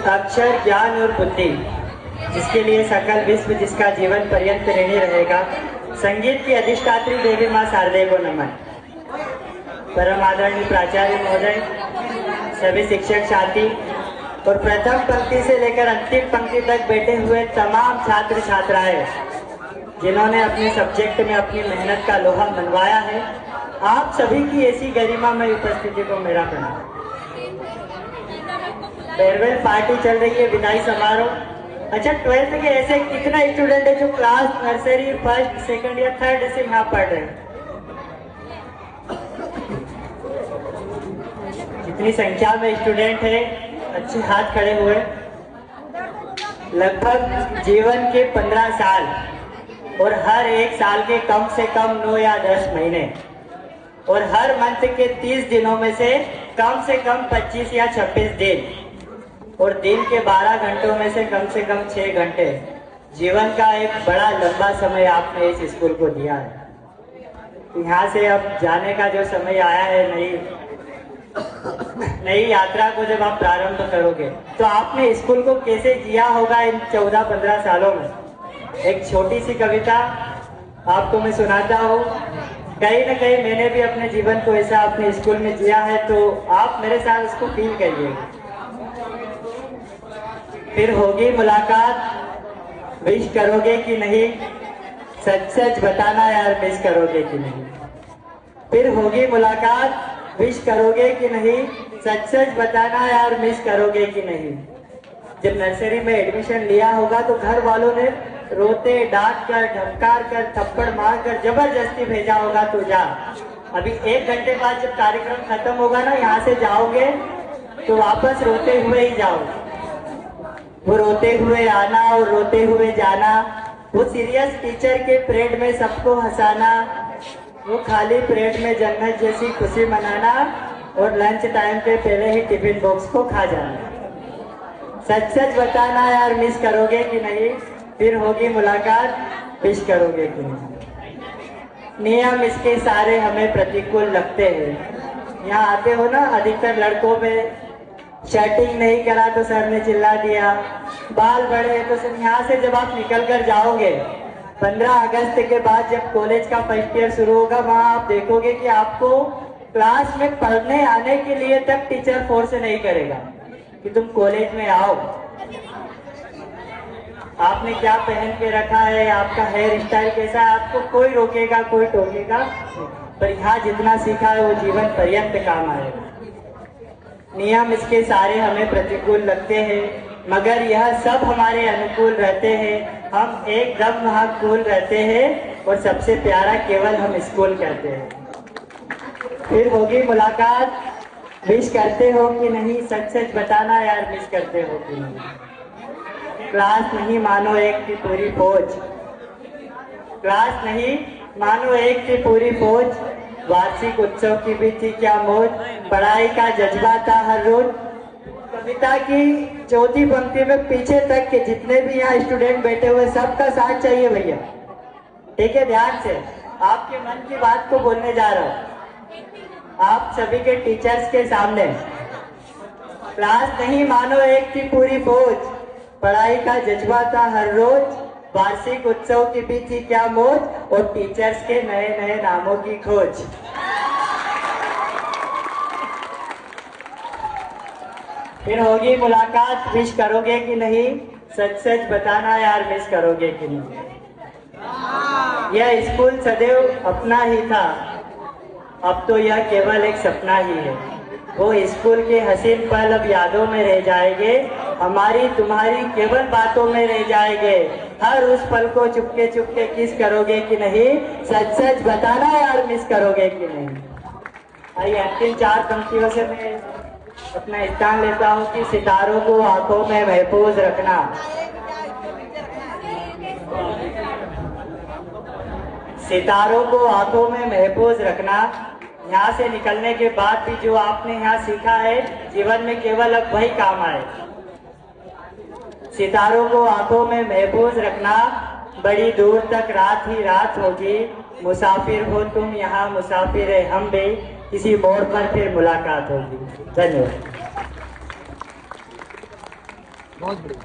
अक्षर ज्ञान और बुद्धि, जिसके लिए सकल विश्व जिसका जीवन पर्यंत ऋणी रहेगा, संगीत की अधिष्ठात्री देवी माँ शारदे को नमन। परम आदरणीय प्राचार्य महोदय, सभी शिक्षक साथी और प्रथम पंक्ति से लेकर अंतिम पंक्ति तक बैठे हुए तमाम छात्र छात्राएं जिन्होंने अपने सब्जेक्ट में अपनी मेहनत का लोहा मनवाया है, आप सभी की ऐसी गरिमामय उपस्थिति को मेरा प्रणाम। फेयरवेल पार्टी चल रही है, विदाई समारोह। अच्छा, 12th के ऐसे कितना स्टूडेंट है जो क्लास नर्सरी फर्स्ट सेकंड या थर्ड से यहाँ पढ़ रहे हैं? जितनी संख्या में स्टूडेंट है, अच्छे हाथ खड़े हुए। लगभग जीवन के 15 साल और हर एक साल के कम से कम 9 या 10 महीने और हर मंथ के 30 दिनों में से कम 25 या 26 दिन और दिन के 12 घंटों में से कम 6 घंटे जीवन का एक बड़ा लंबा समय आपने इस स्कूल को दिया है। यहाँ से अब जाने का जो समय आया है, नई यात्रा को जब आप प्रारंभ करोगे तो आपने स्कूल को कैसे जिया होगा इन 14-15 सालों में। एक छोटी सी कविता आपको मैं सुनाता हूँ। कहीं न कहीं मैंने भी अपने जीवन को ऐसा अपने स्कूल में जिया है, तो आप मेरे साथ उसको फील करिए। फिर होगी मुलाकात, विश करोगे कि नहीं, सच सच बताना यार, मिस करोगे कि नहीं। फिर होगी मुलाकात, विश करोगे कि नहीं, सच सच बताना यार, मिस करोगे कि नहीं। जब नर्सरी में एडमिशन लिया होगा तो घर वालों ने रोते, डांट कर, धमकार कर, थप्पड़ मार कर जबरदस्ती भेजा होगा तो जा। अभी 1 घंटे बाद जब कार्यक्रम खत्म होगा ना, यहाँ से जाओगे तो वापस रोते हुए ही जाओ। वो रोते हुए आना और रोते हुए जाना, वो सीरियस टीचर के परेड में सबको हंसाना, वो खाली परेड में जन्नत जैसी खुशी मनाना और लंच टाइम पे पहले ही टिफिन बॉक्स को खा जाना। सच सच बताना यार, मिस करोगे कि नहीं। फिर होगी मुलाकात, विश करोगे कि नहीं। नियम इसके सारे हमें प्रतिकूल लगते हैं। यहाँ आते हो ना, अधिकतर लड़कों में शर्टिंग नहीं करा तो सर ने चिल्ला दिया, बाल बड़े तो सर। यहाँ से जब आप निकल कर जाओगे 15 अगस्त के बाद जब कॉलेज का फर्स्ट ईयर शुरू होगा, वहाँ आप देखोगे कि आपको क्लास में पढ़ने आने के लिए तक टीचर फोर्स नहीं करेगा कि तुम कॉलेज में आओ। आपने क्या पहन के रखा है, आपका हेयर स्टाइल कैसा है, आपको कोई रोकेगा, कोई टोकेगा। पर यहाँ जितना सीखा है वो जीवन पर्यंत काम आएगा। नियम इसके सारे हमें प्रतिकूल लगते हैं, मगर यह सब हमारे अनुकूल रहते हैं। हम एकदम वहाँ कूल रहते हैं और सबसे प्यारा केवल हम स्कूल करते हैं। फिर होगी मुलाकात, विश करते हो कि नहीं, सच सच बताना यार, मिस करते हो कि नहीं। क्लास नहीं मानो एक थी पूरी फौज, क्लास नहीं मानो एक थी पूरी फौज, वार्षिक उत्सव की भी थी क्या मौज, पढ़ाई का जज्बा था हर रोज। कविता की चौथी पंक्ति में पीछे तक के जितने भी यहाँ स्टूडेंट बैठे हुए सबका साथ चाहिए भैया, ठीक है। ध्यान से आपके मन की बात को बोलने जा रहा हूँ आप सभी के टीचर्स के सामने। क्लास नहीं मानो एक थी पूरी फौज, पढ़ाई का जज्बा था हर रोज, वार्षिक उत्सव की भी थी क्या मौज और टीचर्स के नए नए नामों की खोज। फिर होगी मुलाकात, विश करोगे कि नहीं, सच सच बताना यार, मिस करोगे कि नहीं। यह स्कूल सदैव अपना ही था, अब तो यह केवल एक सपना ही है। वो स्कूल के हसीन पल अब यादों में रह जाएंगे, हमारी तुम्हारी केवल बातों में रह जाएंगे। हर उस पल को चुपके चुपके किस करोगे कि नहीं, सच सच बताना यार, मिस करोगे कि नहीं। आइए अंतिम 4 पंक्तियों से मैं अपना स्थान लेता हूँ कि सितारों को आंखों में महफूज रखना, सितारों को आंखों में महफूज रखना। यहाँ से निकलने के बाद भी जो आपने यहाँ सीखा है जीवन में केवल अब वही काम आए। सितारों को आंखों में महफूज रखना, बड़ी दूर तक रात ही रात होगी, मुसाफिर हो तुम यहाँ मुसाफिर है हम भी, किसी मोड़ पर फिर मुलाकात होगी। धन्यवाद। बहुत बढ़िया।